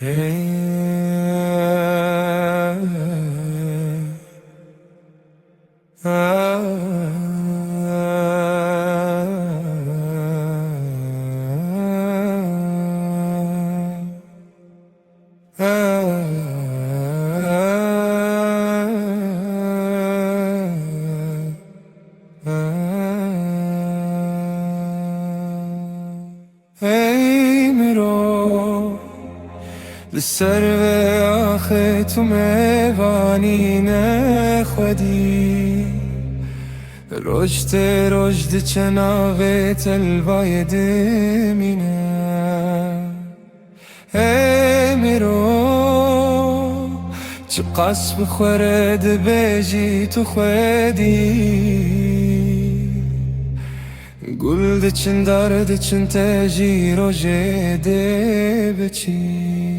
ای مرو لسر و آخه تو میوانی نخودی رشد چناوه تلوای دمینه ای مرو چه قصب خورد بیجی تو خودی گل دچن دارد چن تجی روژه ده بچی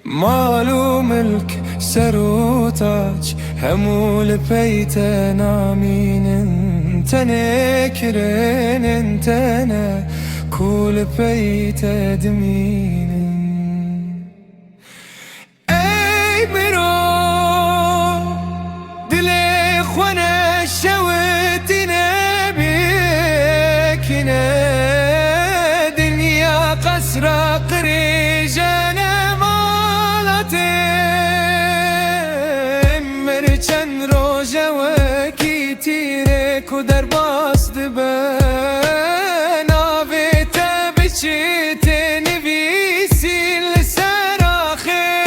مالو ملک سر و تاج همول پیت نامین تنه کرن تنه کول پیت دمین ای مرو دل خونه شوتی نبیکنه دنیا قصر قریجن جوکی تیره کو در باست به ناوی تبچی تنویسی لسر آخه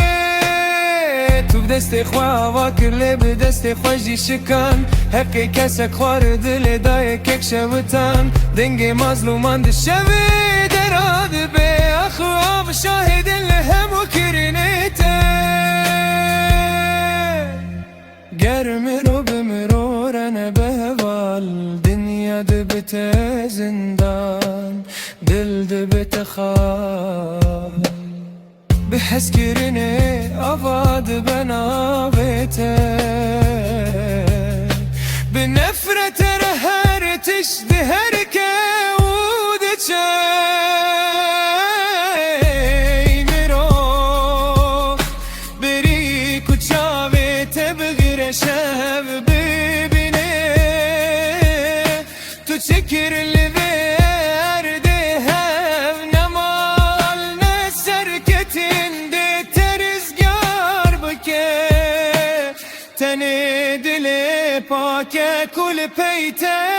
تو بدست خواه واکر لی بدست خوشی شکن حقی کسک خوار دل دای کک شوتن دنگ مظلومان ده شوی دراد به اخواب شاهد لهم کرنیته گرمرو بمرو رنه بهوال دنیا ده بته زندان دل ده بته خال بحس کرنه آفاد بناویته بنفرت رهر تشده هر که اوده چه شب ببینه تو چکر لورده هم نمال نسرکتین ده ترزگار بکه تنه دل پاکه کل پیته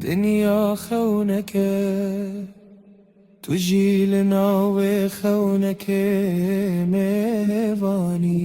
دنیا خونکه تو جیل ناوی خونکه میوانی